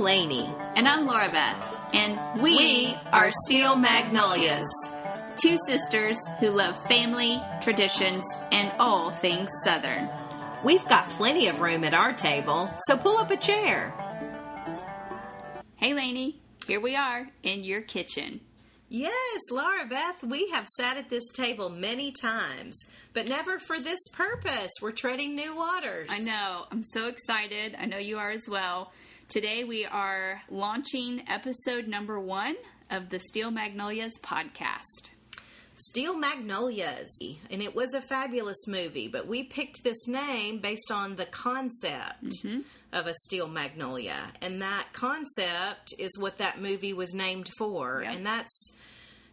Lainie. And I'm Laura Beth. And we are Steel Magnolias, two sisters who love family, traditions, and all things Southern. We've got plenty of room at our table, so pull up a chair. Hey, Lainie. Here we are in your kitchen. Yes, Laura Beth, we have sat at this table many times, but never for this purpose. We're treading new waters. I know. I'm so excited. I know you are as well. Today we are launching episode number 1 of the Steel Magnolias podcast. Steel Magnolias, and it was a fabulous movie, but we picked this name based on the concept of a steel magnolia, and that concept is what that movie was named for, and that's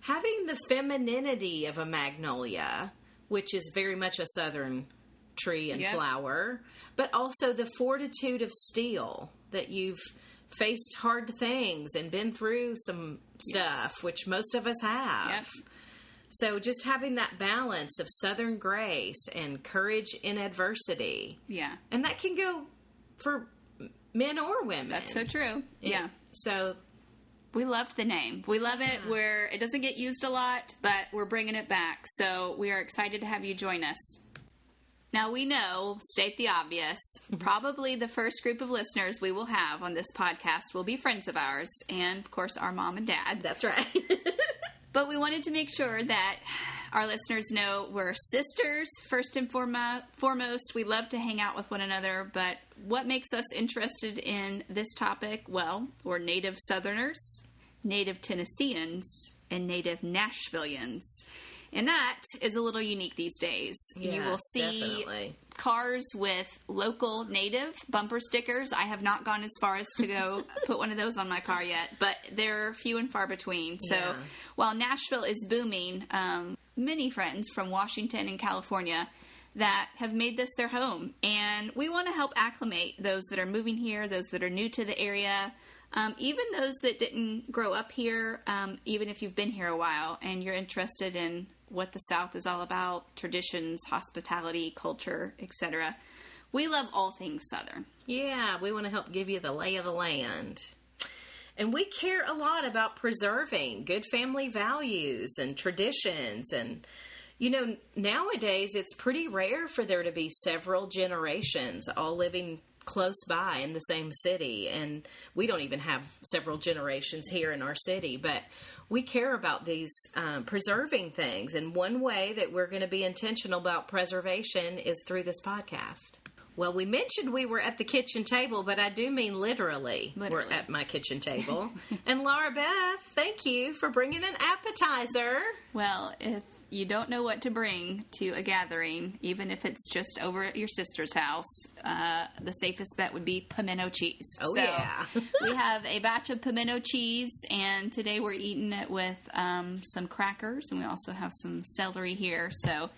having the femininity of a magnolia, which is very much a southern tree and flower, but also the fortitude of steel, that you've faced hard things and been through some stuff, which most of us have. So just having that balance of Southern grace and courage in adversity. Yeah. And that can go for men or women. That's so true. Yeah. So we loved the name. We love it where it doesn't get used a lot, but we're bringing it back. So we are excited to have you join us. Now we know, state the obvious, probably the first group of listeners we will have on this podcast will be friends of ours and, of course, our mom and dad. That's right. But we wanted to make sure that our listeners know we're sisters, first and foremost. We love to hang out with one another, but what makes us interested in this topic? Well, we're native Southerners, native Tennesseans, and native Nashvillians. And that is a little unique these days. Yeah, you will see definitely cars with local native bumper stickers. I have not gone as far as to go put one of those on my car yet, but they're few and far between. So while Nashville is booming, many friends from Washington and California that have made this their home. And we want to help acclimate those that are moving here, those that are new to the area, even those that didn't grow up here, even if you've been here a while and you're interested in what the South is all about, traditions, hospitality, culture, etc. We love all things Southern. Yeah, we want to help give you the lay of the land. And we care a lot about preserving good family values and traditions. And, you know, nowadays it's pretty rare for there to be several generations all living close by in the same city. And we don't even have several generations here in our city, but we care about these preserving things. And one way that we're going to be intentional about preservation is through this podcast. Well, we mentioned we were at the kitchen table, but I do mean literally. We're at my kitchen table. And Laura Beth, thank you for bringing an appetizer. Well, if you don't know what to bring to a gathering, even if it's just over at your sister's house, the safest bet would be pimento cheese. Oh, yeah. We have a batch of pimento cheese, and today we're eating it with some crackers, and we also have some celery here. So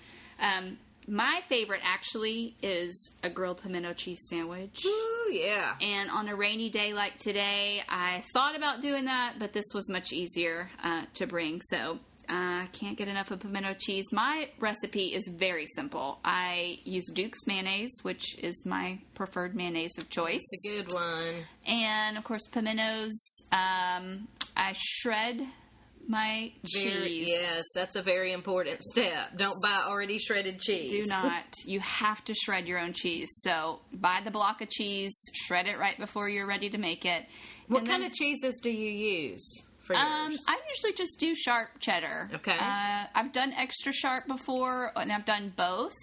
my favorite, actually, is a grilled pimento cheese sandwich. Ooh, yeah. And on a rainy day like today, I thought about doing that, but this was much easier to bring, so I can't get enough of pimento cheese. My recipe is very simple. I use Duke's mayonnaise, which is my preferred mayonnaise of choice. It's a good one. And, of course, pimentos. I shred my cheese. Yes, that's a very important step. Don't buy already shredded cheese. Do not. You have to shred your own cheese. So buy the block of cheese, shred it right before you're ready to make it. What kind of cheeses do you use? I usually just do sharp cheddar. Okay. I've done extra sharp before, and I've done both.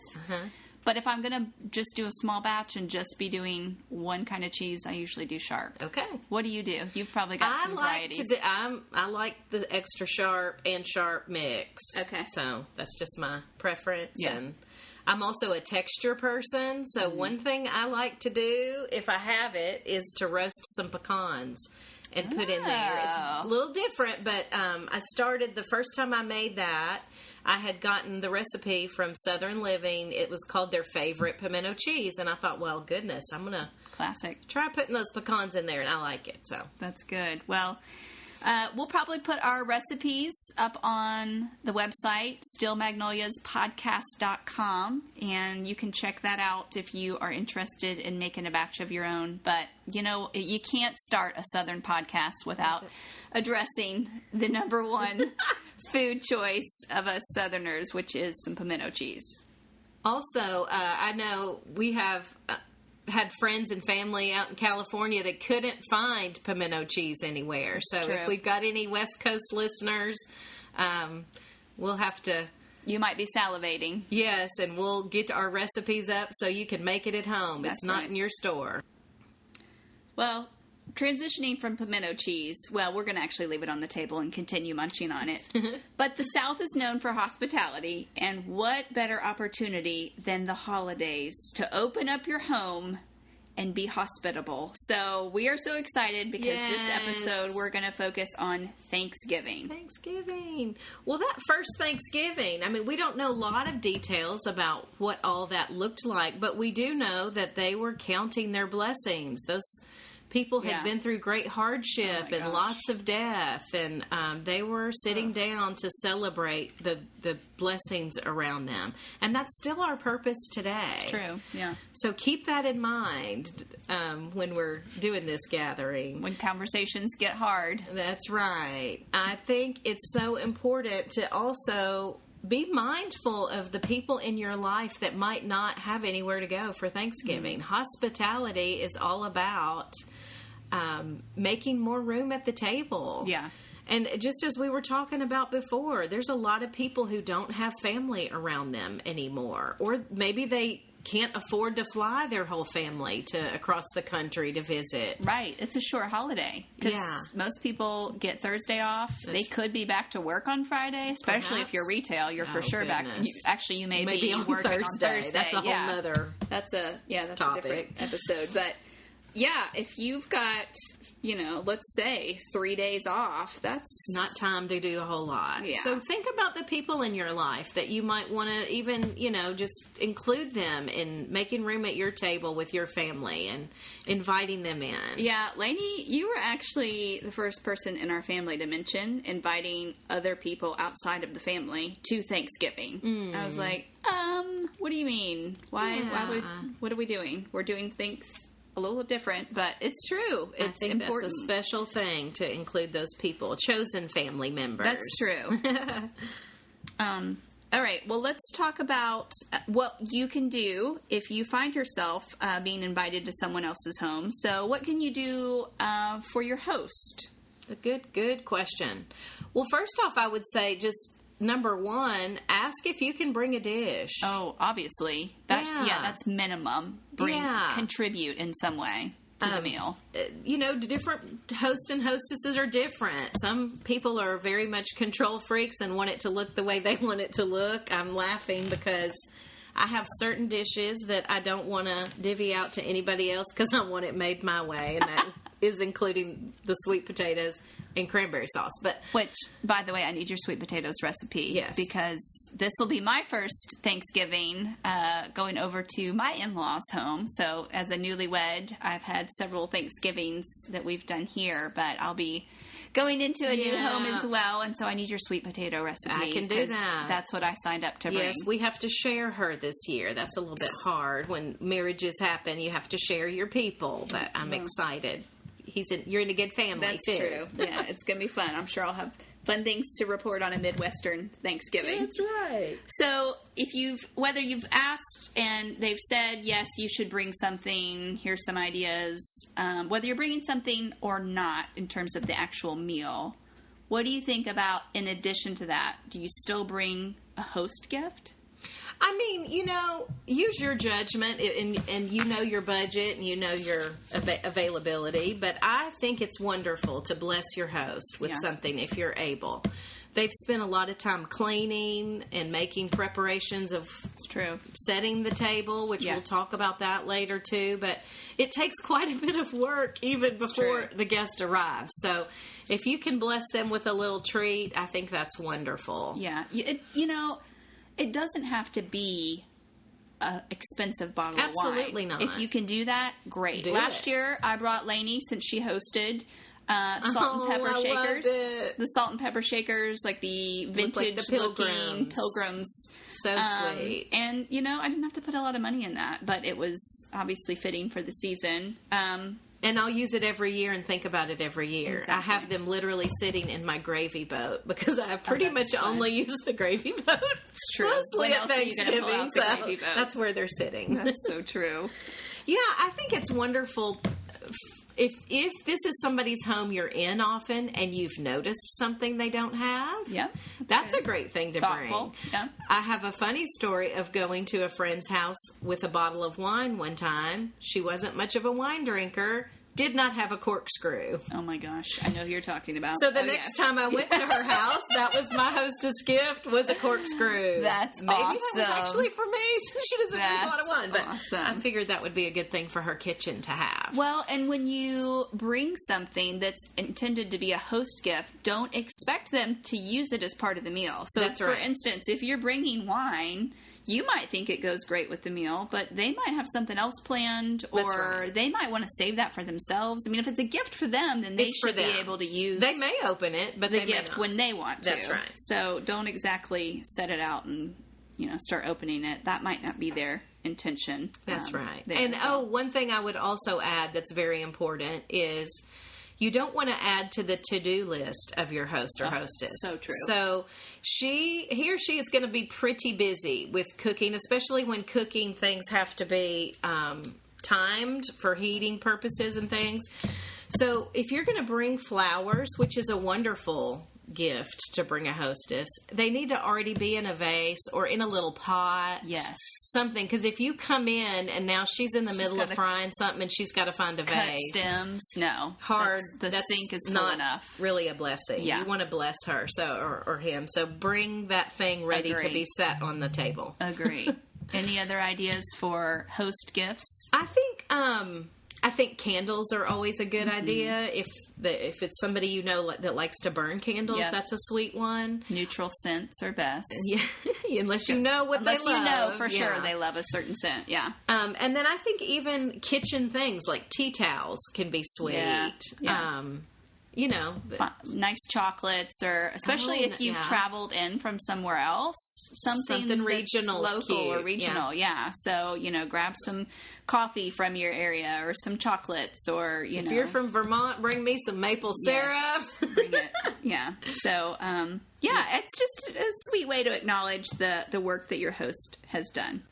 But if I'm going to just do a small batch and just be doing one kind of cheese, I usually do sharp. Okay. What do you do? You've probably got some varieties. I like the extra sharp and sharp mix. Okay. So that's just my preference. Yeah. And I'm also a texture person. So one thing I like to do, if I have it, is to roast some pecans and put in there. It's a little different, but I started the first time I made that. I had gotten the recipe from Southern Living. It was called their favorite pimento cheese, and I thought, well, goodness, I'm gonna classic try putting those pecans in there, and I like it. So that's good. Well, We'll probably put our recipes up on the website, stillmagnoliaspodcast.com, and you can check that out if you are interested in making a batch of your own. But, you can't start a Southern podcast without addressing the number one food choice of us Southerners, which is some pimento cheese. Also, I know we have had friends and family out in California that couldn't find pimento cheese anywhere. So if we've got any West Coast listeners, we'll have to... You might be salivating. Yes, and we'll get our recipes up so you can make it at home. That's it's not right. in your store. Well, transitioning from pimento cheese, well, we're going to actually leave it on the table and continue munching on it. But the South is known for hospitality, and what better opportunity than the holidays to open up your home and be hospitable. So we are so excited because this episode we're going to focus on Thanksgiving. Thanksgiving. Well, that first Thanksgiving, I mean, we don't know a lot of details about what all that looked like, but we do know that they were counting their blessings. Those people had been through great hardship and lots of death, and they were sitting down to celebrate the blessings around them. And that's still our purpose today. It's true, yeah. So keep that in mind when we're doing this gathering. When conversations get hard. That's right. I think it's so important to also be mindful of the people in your life that might not have anywhere to go for Thanksgiving. Hospitality is all about making more room at the table. Yeah. And just as we were talking about before, there's a lot of people who don't have family around them anymore. Or maybe they can't afford to fly their whole family across the country to visit. Right. It's a short holiday. Because most people get Thursday off. They could be back to work on Friday, especially if you're retail. You're for sure back. You may be on working Thursday. on Thursday. That's a whole nother That's a topic. different episode. But yeah, if you've got, let's say 3 days off, that's not time to do a whole lot. Yeah. So think about the people in your life that you might want to even, just include them in making room at your table with your family and inviting them in. Yeah, Lainie, you were actually the first person in our family to mention inviting other people outside of the family to Thanksgiving. I was like, what do you mean? What are we doing? We're doing things a little different, but it's true. It's I think important. That's a special thing to include those people, chosen family members. That's true. All right. Well, let's talk about what you can do if you find yourself being invited to someone else's home. So what can you do for your host? A good question. Well, first off, I would say just number one, ask if you can bring a dish. Oh, obviously. That's minimum. Contribute in some way to the meal. Different hosts and hostesses are different. Some people are very much control freaks and want it to look the way they want it to look. I'm laughing because I have certain dishes that I don't want to divvy out to anybody else because I want it made my way, and that is including the sweet potatoes and cranberry sauce. Which, by the way, I need your sweet potatoes recipe. Yes. Because this will be my first Thanksgiving going over to my in-laws' home. So as a newlywed, I've had several Thanksgivings that we've done here, but I'll be going into a new home as well. And so I need your sweet potato recipe. I can do that. That's what I signed up to bring. Yes, we have to share her this year. That's a little bit hard. When marriages happen, you have to share your people, but I'm excited. You're in a good family, That's too. True. Yeah, it's going to be fun. I'm sure I'll have fun things to report on a Midwestern Thanksgiving. That's right. So whether you've asked and they've said, yes, you should bring something, here's some ideas, whether you're bringing something or not in terms of the actual meal, what do you think about in addition to that? Do you still bring a host gift? I mean, use your judgment, and your budget, and your availability. But I think it's wonderful to bless your host with something if you're able. They've spent a lot of time cleaning and making preparations of setting the table, which we'll talk about that later too. But it takes quite a bit of work even before the guest arrives. So if you can bless them with a little treat, I think that's wonderful. Yeah. It doesn't have to be an expensive bottle of wine. Absolutely not. If you can do that, great. Last year, I brought Lainie, since she hosted, Salt and pepper I shakers. loved it. The salt and pepper shakers, like the vintage like the looking pilgrims. So sweet. And, I didn't have to put a lot of money in that, but it was obviously fitting for the season. And I'll use it every year and think about it every year. Exactly. I have them literally sitting in my gravy boat because I pretty much only use the gravy boat. It's true. Mostly When at else are you Thanksgiving, gonna pull out the so gravy boat? that's where they're sitting. That's so true. Yeah, I think it's wonderful. If this is somebody's home you're in often and you've noticed something they don't have, that's a great thing to Thoughtful. bring. Yeah. I have a funny story of going to a friend's house with a bottle of wine one time. She wasn't much of a wine drinker. Did not have a corkscrew. Oh my gosh, I know who you're talking about. So the next time I went to her house, that was my hostess gift, was a corkscrew. That's Maybe awesome. that was actually for me, since she doesn't drink a lot of wine. But awesome. I figured that would be a good thing for her kitchen to have. Well, and when you bring something that's intended to be a host gift, don't expect them to use it as part of the meal. So, That's for right. instance, if you're bringing wine, you might think it goes great with the meal, but they might have something else planned, or That's right. they might want to save that for themselves. I mean, if it's a gift for them, then they It's for should be them. able to use They may open it, but the they may gift not. when they want to. That's right. So don't exactly set it out and start opening it. That might not be their intention. That's right. there, And so. one thing I would also add that's very important is you don't want to add to the to-do list of your host or hostess. So true. So he or she is going to be pretty busy with cooking, especially when cooking things have to be timed for heating purposes and things. So if you're going to bring flowers, which is a wonderful gift to bring a hostess, they need to already be in a vase or in a little pot. Yes. Something, because if you come in and now she's in the middle of frying something and she's got to find a Cut vase. stems, no. Hard. The That's sink is full not enough. really a blessing. Yeah. You want to bless her or him. So bring that thing ready to Agree. be set on the table. Agree. Any other ideas for host gifts? I think candles are always a good idea. If it's somebody you know that likes to burn candles, that's a sweet one. Neutral scents are best. Yeah, unless you know what they love. Unless you know for sure they love a certain scent, yeah. And then I think even kitchen things like tea towels can be sweet. Yeah. Nice chocolates, or especially if you've traveled in from somewhere else, something regional, local cute. or regional. Yeah. So grab some coffee from your area or some chocolates, or if you're from Vermont, bring me some maple syrup. Bring it. Yeah. So it's just a sweet way to acknowledge the work that your host has done.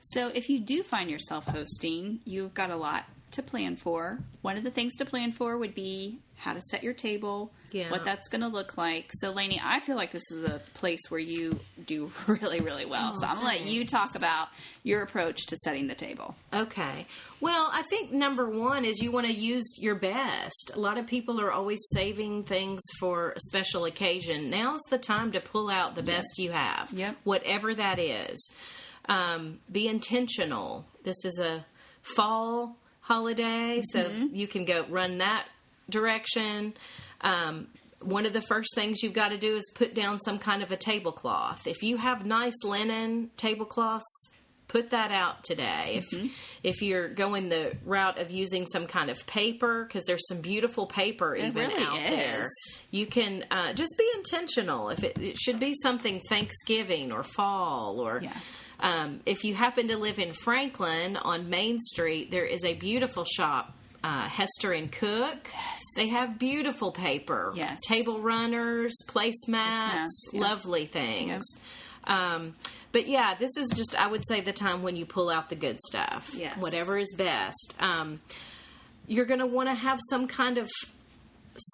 So if you do find yourself hosting, you've got a lot to plan for. One of the things to plan for would be how to set your table, what that's going to look like. So, Lainie, I feel like this is a place where you do really, really well. So I'm going to let you talk about your approach to setting the table. Okay. Well, I think number one is you want to use your best. A lot of people are always saving things for a special occasion. Now's the time to pull out the best you have, whatever that is. Be intentional. This is a fall holiday, so you can go run that direction. One of the first things you've got to do is put down some kind of a tablecloth. If you have nice linen tablecloths, put that out today. If you're going the route of using some kind of paper, because there's some beautiful paper even really out there, you can just be intentional. If it should be something Thanksgiving or fall or. If you happen to live in Franklin on Main Street, there is a beautiful shop, Hester and Cook. Yes. They have beautiful paper, table runners, placemats, lovely things. But yeah, this is just, I would say, the time when you pull out the good stuff. Yes. Whatever is best. You're going to want to have some kind of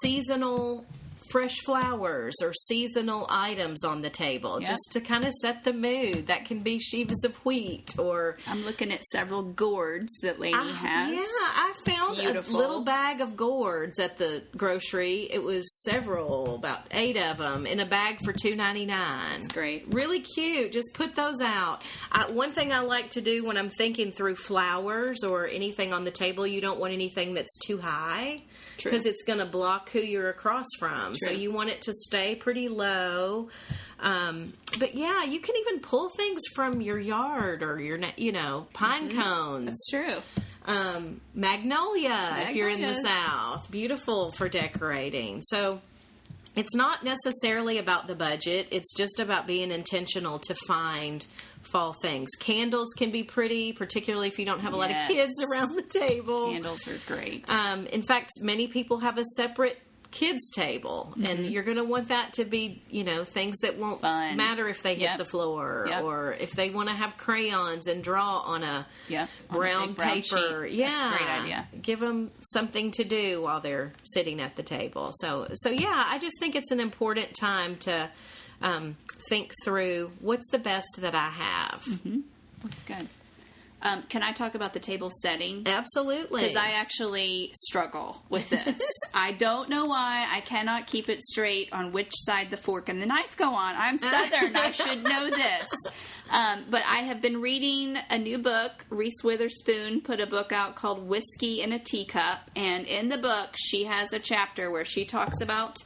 seasonal fresh flowers or seasonal items on the table just to kind of set the mood. That can be sheaves of wheat, or I'm looking at several gourds that Lainie has. Yeah, I found a little bag of gourds at the grocery. It was about 8 of them in a bag for $2.99. That's great. Really cute. Just put those out. One thing I like to do when I'm thinking through flowers or anything on the table, you don't want anything that's too high. Because it's going to block who you're across from. So you want it to stay pretty low. But yeah, you can even pull things from your yard or your, pine cones. That's true. Magnolia, if you're in the South. Beautiful for decorating. So it's not necessarily about the budget. It's just about being intentional to find fall things. Candles can be pretty, particularly if you don't have a lot of kids around the table. Candles are great. In fact, many people have a separate kids table, and you're going to want that to be, things that won't matter if they hit the floor, or if they want to have crayons and draw on a brown paper. Sheet. That's a great idea. Give them something to do while they're sitting at the table. So yeah, I just think it's an important time to think through what's the best that I have. That's good. Can I talk about the table setting? Absolutely. Because I actually struggle with this. I don't know why. I cannot keep it straight on which side the fork and the knife go on. I'm Southern. I should know this. But I have been reading a new book. Reese Witherspoon put a book out called Whiskey in a Teacup. And in the book, she has a chapter where she talks about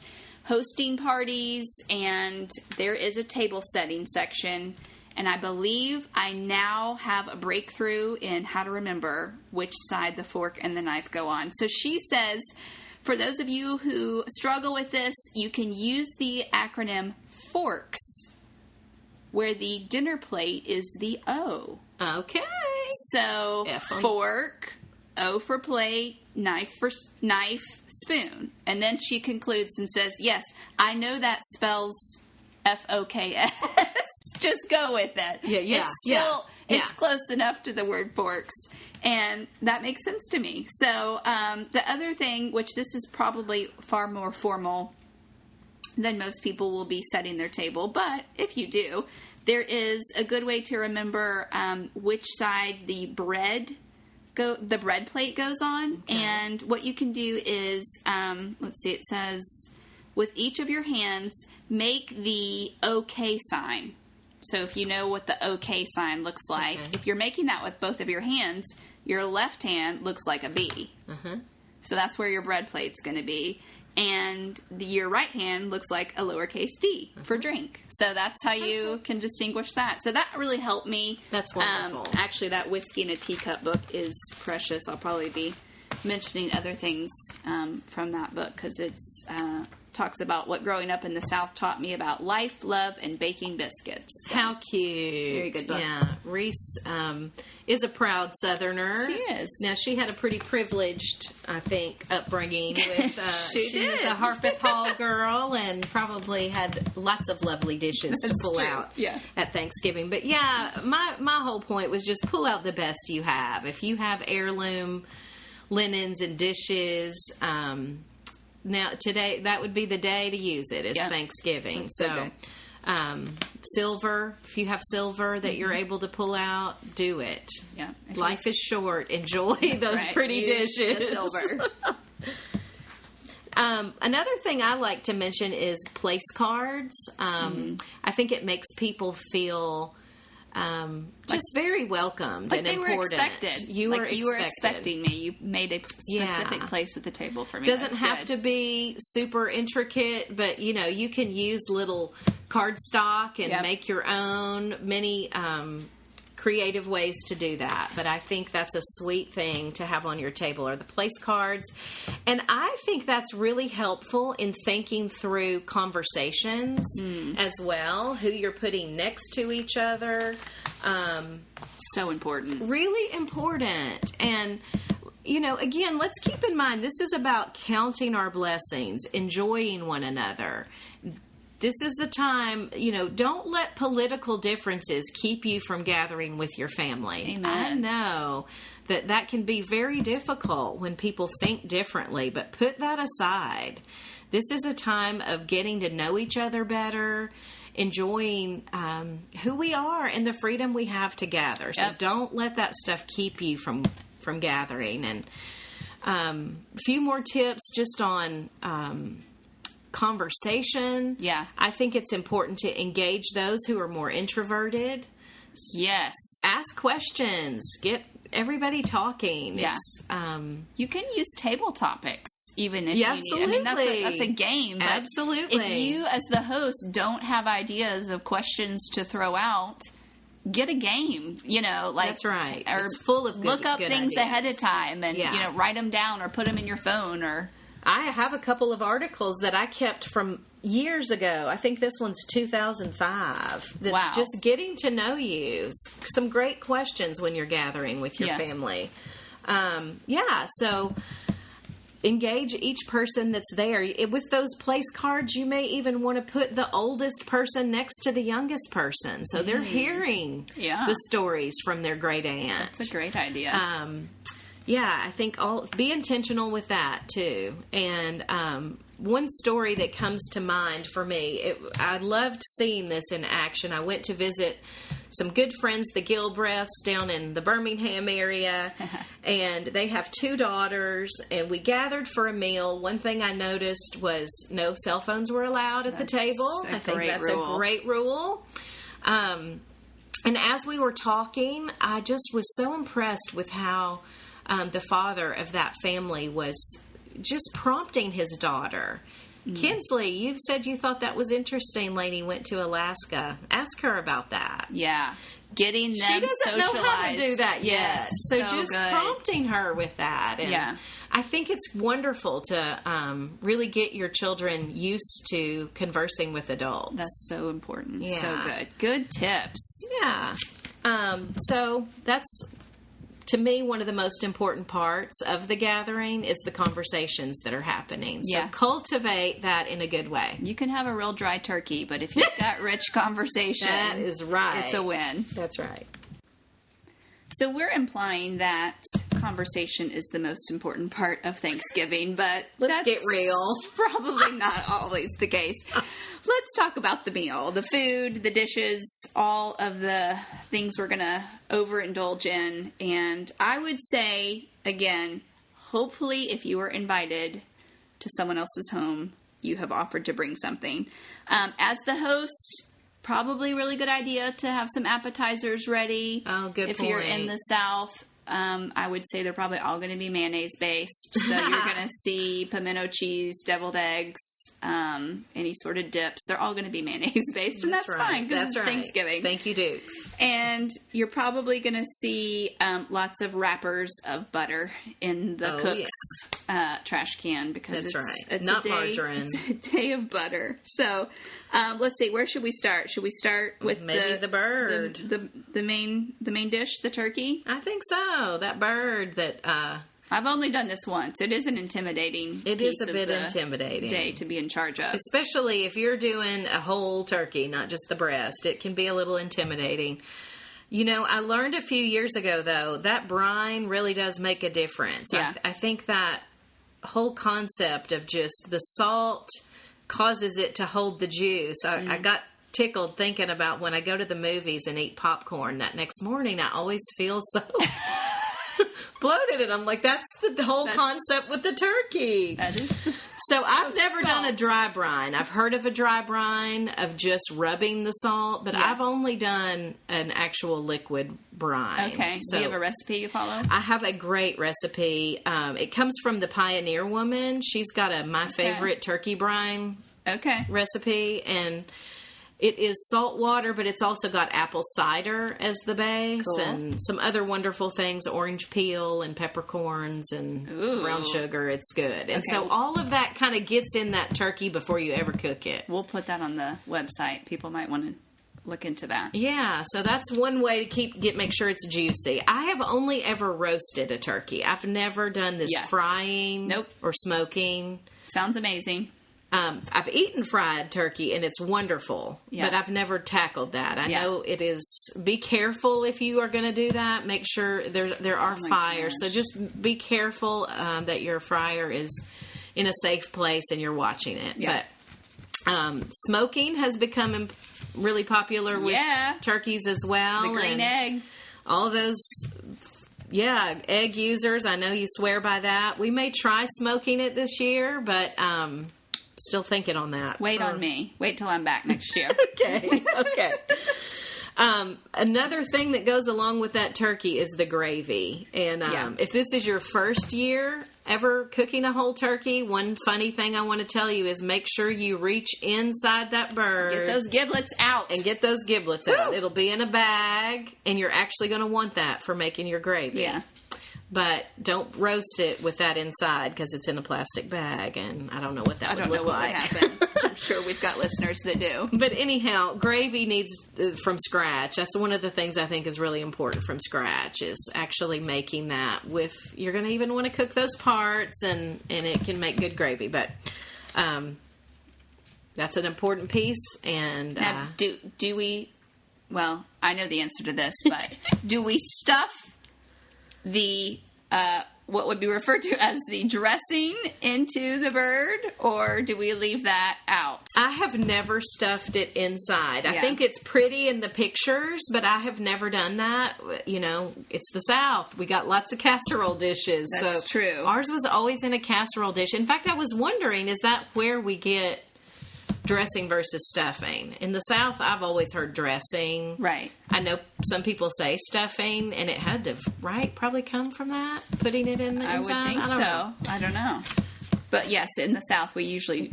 hosting parties, and there is a table setting section. And I believe I now have a breakthrough in how to remember which side the fork and the knife go on. So she says, for those of you who struggle with this, you can use the acronym FORKS, where the dinner plate is the O. Okay. So fork, O for plate, knife for knife, spoon. And then she concludes and says, yes, I know that spells FOKS. Just go with it. It's close enough to the word forks. And that makes sense to me. So the other thing, which this is probably far more formal than most people will be setting their table, but if you do, there is a good way to remember which side the bread plate goes on. Okay. And what you can do is, let's see, it says, with each of your hands, make the OK sign. So if you know what the OK sign looks like, if you're making that with both of your hands, your left hand looks like a B. So that's where your bread plate's going to be. And your right hand looks like a lowercase d for drink. So that's how you can distinguish that. So that really helped me. That's wonderful. Actually, that Whiskey in a Teacup book is precious. I'll probably be mentioning other things from that book because it's talks about what growing up in the South taught me about life, love, and baking biscuits. So, how cute. Very good book. Yeah. Reese is a proud Southerner. She is. Now, she had a pretty privileged, I think, upbringing. With she was a Harpeth Hall girl and probably had lots of lovely dishes to pull out at Thanksgiving. But yeah, my whole point was just pull out the best you have. If you have heirloom linens and dishes, now, today, that would be the day to use it, is Thanksgiving. So, silver, if you have silver that you're able to pull out, do it. Yeah. Life is short. Enjoy those pretty dishes. The silver. Another thing I like to mention is place cards. I think it makes people feel just very welcomed and they important. Were expected. You were expecting me. You made a specific place at the table for me. Doesn't have to be super intricate, but you can use little cardstock and make your own. Many creative ways to do that, but I think that's a sweet thing to have on your table are the place cards, and I think that's really helpful in thinking through conversations as well, who you're putting next to each other. So important. Really important. And again, let's keep in mind this is about counting our blessings, enjoying one another. This is the time, don't let political differences keep you from gathering with your family. Amen. I know that can be very difficult when people think differently, but put that aside. This is a time of getting to know each other better, enjoying who we are and the freedom we have to gather. So don't let that stuff keep you from gathering. And a few more tips just on conversation. Yeah. I think it's important to engage those who are more introverted. Yes. Ask questions. Get everybody talking. Yeah. You can use table topics even if you need. I mean, that's a game. But absolutely. If you, as the host, don't have ideas of questions to throw out, get a game, like that's right. Or it's full of look up good things ideas ahead of time and write them down or put them in your phone. Or I have a couple of articles that I kept from years ago. I think this one's 2005. That's just getting to know you. Some great questions when you're gathering with your family. So engage each person that's there. With those place cards, you may even want to put the oldest person next to the youngest person, so they're hearing the stories from their great aunt. That's a great idea. I think be intentional with that too. And one story that comes to mind for me, I loved seeing this in action. I went to visit some good friends, the Gilbreths, down in the Birmingham area, and they have 2 daughters, and we gathered for a meal. One thing I noticed was no cell phones were allowed at the table. I think that's a great rule. And as we were talking, I just was so impressed with how the father of that family was just prompting his daughter. Kinsley, you said you thought that was interesting. Lainie went to Alaska. Ask her about that. Yeah. Getting them socialized. She doesn't know how to do that yet. Yes, so just good. Prompting her with that. And I think it's wonderful to really get your children used to conversing with adults. That's so important. Yeah. So good. Good tips. Yeah. So that's, to me, one of the most important parts of the gathering is the conversations that are happening. So cultivate that in a good way. You can have a real dry turkey, but if you've got rich conversation, that is right. It's a win. That's right. So we're implying that conversation is the most important part of Thanksgiving, but let's get real. Probably not always the case. Let's talk about the meal, the food, the dishes, all of the things we're going to overindulge in. And I would say, again, hopefully if you were invited to someone else's home, you have offered to bring something. As the host, probably really good idea to have some appetizers ready. Oh, good if point. You're in the South, I would say they're probably all going to be mayonnaise based. So you're going to see pimento cheese, deviled eggs, any sort of dips. They're all going to be mayonnaise based, and that's fine because it's Thanksgiving. Thank you, Dukes. And you're probably going to see lots of wrappers of butter in the cook's trash can because it's not margarine. It's a day of butter. So let's see, where should we start? Should we start with maybe the bird, the main dish, the turkey? I think so. That bird that I've only done this once. It is an intimidating. It is a bit intimidating day to be in charge of, especially if you're doing a whole turkey, not just the breast. It can be a little intimidating. I learned a few years ago though that brine really does make a difference. Yeah. I think that whole concept of just the salt causes it to hold the juice. I got tickled thinking about when I go to the movies and eat popcorn that next morning. I always feel so bloated, and I'm like, that's the whole concept with the turkey. That is. So I've never done a dry brine. I've heard of a dry brine of just rubbing the salt, but I've only done an actual liquid brine. Okay. So you have a recipe you follow? I have a great recipe. It comes from the Pioneer Woman. She's got my favorite turkey brine recipe, and it is salt water, but it's also got apple cider as the base and some other wonderful things, orange peel and peppercorns and brown sugar. It's good. And so all of that kind of gets in that turkey before you ever cook it. We'll put that on the website. People might want to look into that. Yeah, so that's one way to make sure it's juicy. I have only ever roasted a turkey. I've never done this frying or smoking. Sounds amazing. I've eaten fried turkey and it's wonderful, but I've never tackled that. I know it is. Be careful if you are going to do that. Make sure there are fires. So just be careful that your fryer is in a safe place and you're watching it. Yeah. But smoking has become really popular with turkeys as well. The green egg. All those. Yeah, egg users. I know you swear by that. We may try smoking it this year, but still thinking on that. Wait on me. Wait till I'm back next year. Okay. Another thing that goes along with that turkey is the gravy. And if this is your first year, ever cooking a whole turkey, one funny thing I want to tell you is make sure you reach inside that bird. Get those giblets out. And get those giblets out. It'll be in a bag, and you're actually going to want that for making your gravy. Yeah. But don't roast it with that inside because it's in a plastic bag, and I don't know what that would look like. I don't know what would happen. I'm sure we've got listeners that do. But anyhow, gravy needs from scratch. That's one of the things I think is really important from scratch is actually making that with. You're going to even want to cook those parts, and it can make good gravy. But that's an important piece. And now, do we? Well, I know the answer to this, but do we stuff the what would be referred to as the dressing into the bird, or do we leave that out? I have never stuffed it inside. I think it's pretty in the pictures, but I have never done that. You know, it's the South. We got lots of casserole dishes. That's true. Ours was always in a casserole dish. In fact, I was wondering, is that where we get dressing versus stuffing? In the South, I've always heard dressing. Right. I know some people say stuffing, and it had to, probably come from that, putting it in the inside. I would think so. I don't know. But yes, in the South, we usually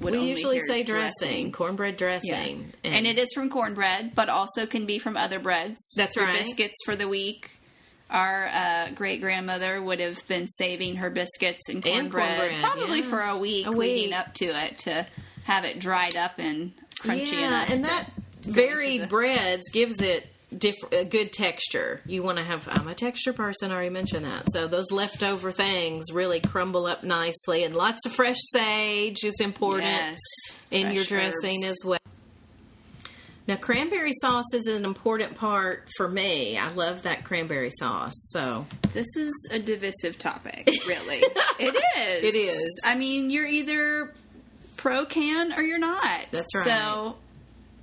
say dressing, cornbread dressing. Yeah. And it is from cornbread, but also can be from other breads. That's for right. Biscuits for the week. Our great-grandmother would have been saving her biscuits and cornbread probably for a week leading up to it to have it dried up and crunchy enough. And that varied breads gives it a good texture. You want to have, I'm a texture person, I already mentioned that. So those leftover things really crumble up nicely, and lots of fresh sage is important in your dressing as well. Now, cranberry sauce is an important part for me. I love that cranberry sauce. So this is a divisive topic, really. It is. It is. I mean, you're either pro-can or you're not. That's right. So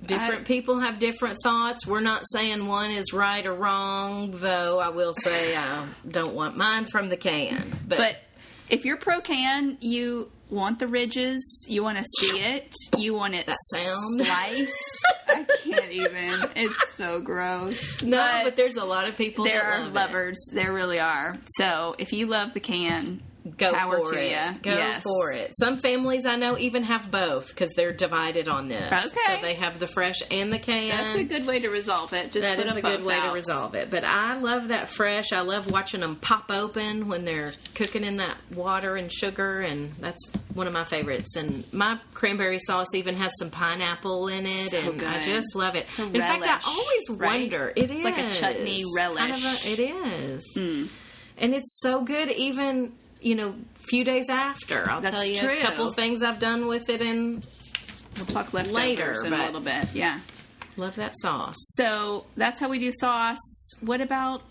different people have different thoughts. We're not saying one is right or wrong, though I will say I don't want mine from the can. But if you're pro-can, you want the ridges, you want to see it, you want it sliced. I can't even. It's so gross. No, but there's a lot of people there that are love lovers. It. There really are. So if you love the can, go power for to it. You. Go for it. Some families I know even have both because they're divided on this. Okay. So they have the fresh and the can. That's a good way to resolve it. Just that put is a good way to resolve it. But I love that fresh. I love watching them pop open when they're cooking in that water and sugar, and that's one of my favorites. And my cranberry sauce even has some pineapple in it, so and good. I just love it. In fact, I always wonder. It is like a chutney relish. It is. And it's so good even, few days after. I'll tell you a couple of things I've done with it, and we'll talk leftovers later in a little bit. Yeah. Love that sauce. So that's how we do sauce. What about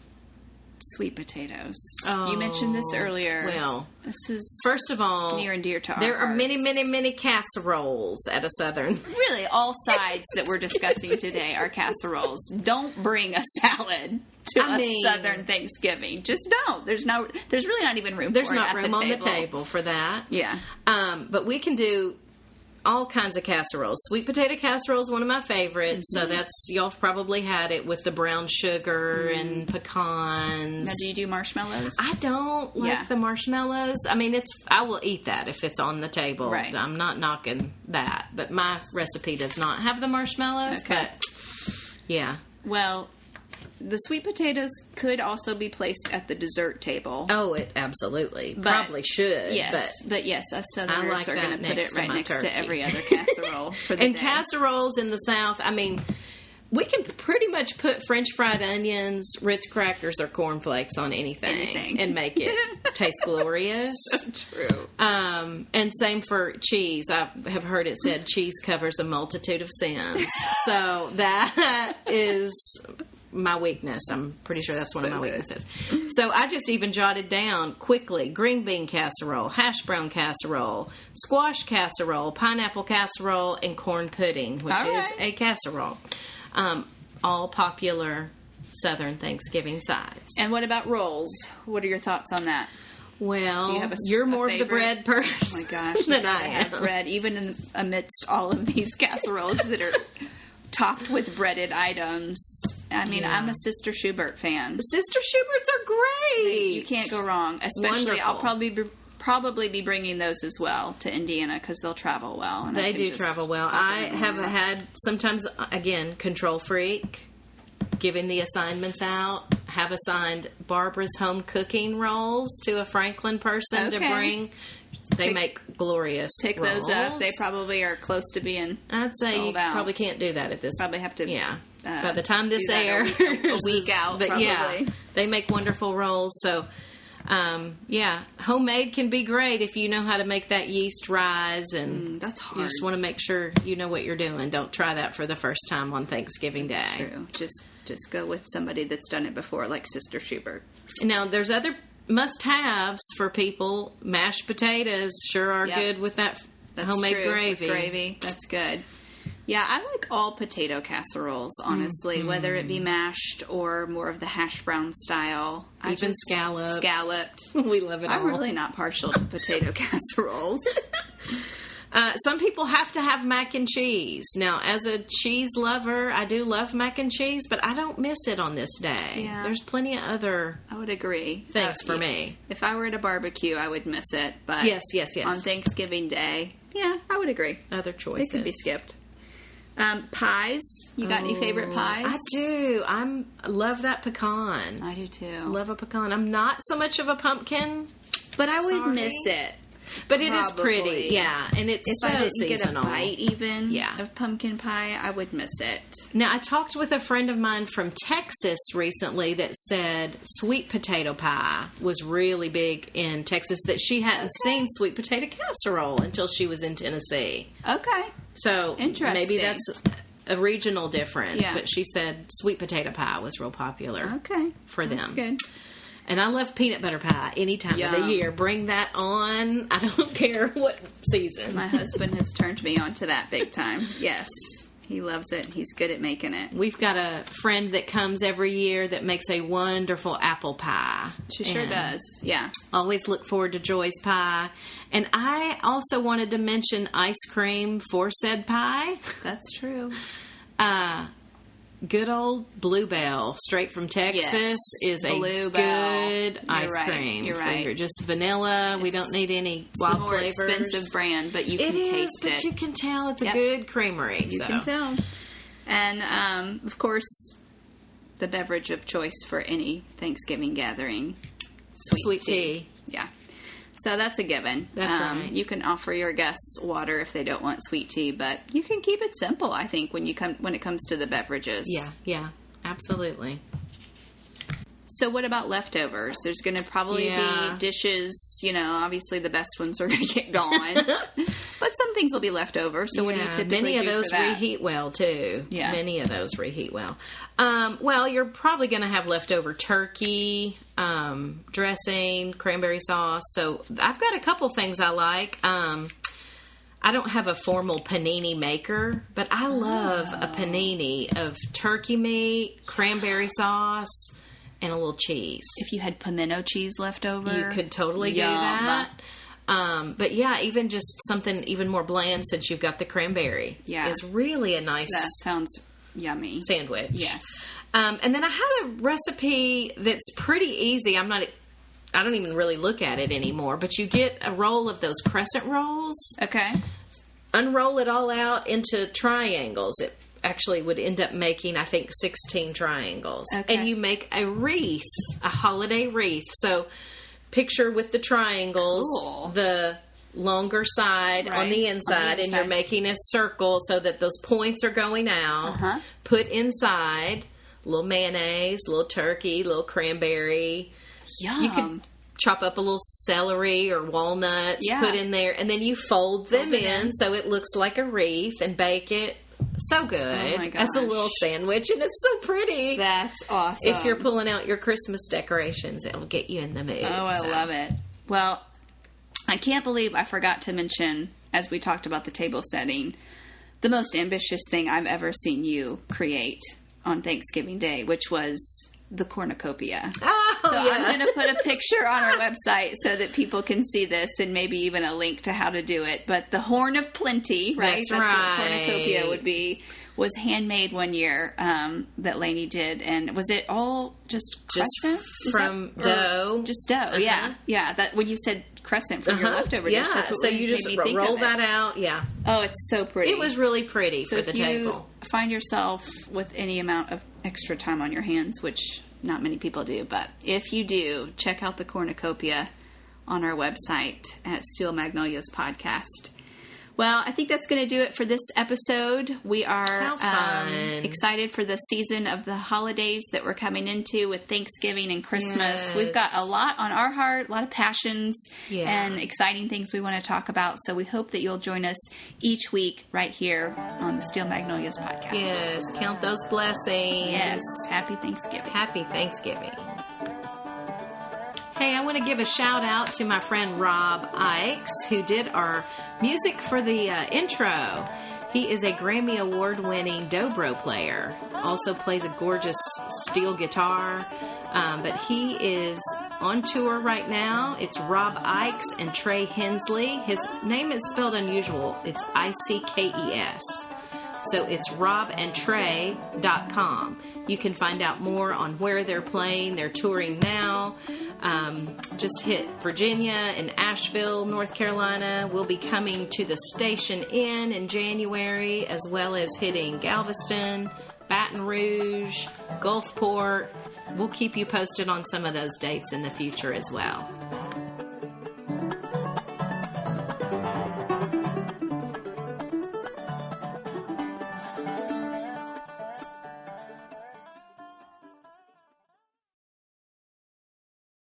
sweet potatoes? You mentioned this earlier. Well, this is first of all near and dear to our There are hearts. many casseroles at a Southern. Really, all sides that we're discussing today are casseroles. Don't bring a salad to a Southern Thanksgiving. Just don't. There's really not even room. There's for not it room at on the the table for that. Yeah. But we can do all kinds of casseroles. Sweet potato casserole is one of my favorites. So y'all probably had it with the brown sugar and pecans. Now, do you do marshmallows? I don't like the marshmallows. I mean, I will eat that if it's on the table. Right. I'm not knocking that, but my recipe does not have the marshmallows. Okay. But yeah. Well, the sweet potatoes could also be placed at the dessert table. Oh, it absolutely probably should. Yes, but yes, us Southerners are going to put it right next to every other casserole for the and day. Casseroles in the South, I mean, we can pretty much put French fried onions, Ritz crackers, or cornflakes on anything. And make it taste glorious. So true. And same for cheese. I have heard it said cheese covers a multitude of sins. So that is my weakness. I'm pretty sure that's one of my weaknesses. So I just even jotted down quickly: green bean casserole, hash brown casserole, squash casserole, pineapple casserole, and corn pudding, which is a casserole. All popular Southern Thanksgiving sides. And what about rolls? What are your thoughts on that? Well, do you have you're more favorite? of the bread person. Oh my gosh, than I am. Bread, even amidst all of these casseroles that are topped with breaded items. I mean, I'm a Sister Schubert fan. Sister Schuberts are great. You can't go wrong. Especially, Wonderful. I'll probably probably be bringing those as well to Indiana because they'll travel well. And they do travel well. I have had sometimes, again, control freak, giving the assignments out. Have assigned Barbara's home cooking rolls to a Franklin person to bring. They make glorious Pick rolls. Those up. They probably are close to being I'd say sold you out. Probably can't do that at this Probably have to. Yeah. By the time this airs, a week out, but probably. yeah, they make wonderful rolls. So, homemade can be great if you know how to make that yeast rise, and that's hard. You just want to make sure you know what you're doing. Don't try that for the first time on Thanksgiving Day. True. Just go with somebody that's done it before, like Sister Schubert. Now, there's other must-haves for people. Mashed potatoes sure are good with that homemade gravy. With gravy, that's good. Yeah, I like all potato casseroles, honestly, whether it be mashed or more of the hash brown style. Even scalloped. We love it all. I'm really not partial to potato casseroles. Some people have to have mac and cheese. Now, as a cheese lover, I do love mac and cheese, but I don't miss it on this day. Yeah. There's plenty of other I would agree. things for me. If I were at a barbecue, I would miss it. But yes. on Thanksgiving Day, yeah, I would agree. Other choices. It can be skipped. Pies. You got any favorite pies? I do. I love that pecan. I do too. Love a pecan. I'm not so much of a pumpkin, but I would miss it. But it is pretty, yeah, and it's if so I didn't seasonal. Get a bite even of pumpkin pie, I would miss it. Now, I talked with a friend of mine from Texas recently that said sweet potato pie was really big in Texas, that she hadn't seen sweet potato casserole until she was in Tennessee. Okay. So maybe that's a regional difference, Yeah. but she said sweet potato pie was real popular for them. That's good. And I love peanut butter pie any time of the year. Bring that on. I don't care what season. My husband has turned me on to that big time. Yes. He loves it. He's good at making it. We've got a friend that comes every year that makes a wonderful apple pie. She sure does. Yeah. Always look forward to Joy's pie. And I also wanted to mention ice cream for said pie. That's true. Good old Bluebell, straight from Texas, is a good ice cream. You're right. For just vanilla. We don't need any wild more flavors. Expensive brand, but you can taste it. But you can tell it's a good creamery. You can tell. And of course, the beverage of choice for any Thanksgiving gathering, sweet tea. Yeah. So that's a given. That's right. You can offer your guests water if they don't want sweet tea, but you can keep it simple, I think, when it comes to the beverages. Yeah, absolutely. So what about leftovers? There's going to probably be dishes, obviously the best ones are going to get gone. But some things will be left over. So what do you typically many of do those for that? reheat well, too. Yeah. Many of those reheat well. Well, you're probably going to have leftover turkey, dressing, cranberry sauce. So I've got a couple things I like. I don't have a formal panini maker, but I love a panini of turkey meat, cranberry sauce, and a little cheese. If you had pimento cheese left over, you could totally do that. But yeah, even just something even more bland, since you've got the cranberry, is really a nice. That sounds yummy. Sandwich. Yes. And then I had a recipe that's pretty easy. I don't even really look at it anymore, but you get a roll of those crescent rolls. Okay. Unroll it all out into triangles. It actually would end up making, I think, 16 triangles. Okay. And you make a wreath, a holiday wreath. So picture with the triangles, the longer side on the inside, and you're making a circle so that those points are going out. Put inside a little mayonnaise, a little turkey, a little cranberry. Yum. You can chop up a little celery or walnuts, put in there, and then you fold them in so it looks like a wreath and bake it. So good. Oh my gosh. As a little sandwich, and it's so pretty. That's awesome. If you're pulling out your Christmas decorations, it'll get you in the mood. Oh, I love it. Well, I can't believe I forgot to mention, as we talked about the table setting, the most ambitious thing I've ever seen you create on Thanksgiving Day, which was the cornucopia. Oh, I'm going to put a picture on our website so that people can see this, and maybe even a link to how to do it. But the Horn of Plenty, right? That's right. What cornucopia would be. was handmade one year that Lainie did. And was it all just crescent? From dough? Just dough, yeah. Yeah, that when you said crescent for your leftover dish, that's what so you just roll that out. Yeah. Oh, it's so pretty. It was really pretty for the table. So if you find yourself with any amount of extra time on your hands, which not many people do, but if you do, check out the cornucopia on our website at Steel Magnolias Podcast. Well, I think that's going to do it for this episode. We are excited for the season of the holidays that we're coming into with Thanksgiving and Christmas. Yes. We've got a lot on our heart, a lot of passions and exciting things we want to talk about. So we hope that you'll join us each week right here on the Steel Magnolias Podcast. Yes, count those blessings. Yes, happy Thanksgiving. Happy Thanksgiving. Hey, I want to give a shout out to my friend Rob Ikes, who did our music for the intro. He is a Grammy Award-winning dobro player. Also plays a gorgeous steel guitar. But he is on tour right now. It's Rob Ikes and Trey Hensley. His name is spelled unusual. It's Ickes. So it's robandtrey.com. You can find out more on where they're playing. They're touring now. Just hit Virginia and Asheville, North Carolina. We'll be coming to the Station Inn in January, as well as hitting Galveston, Baton Rouge, Gulfport. We'll keep you posted on some of those dates in the future as well.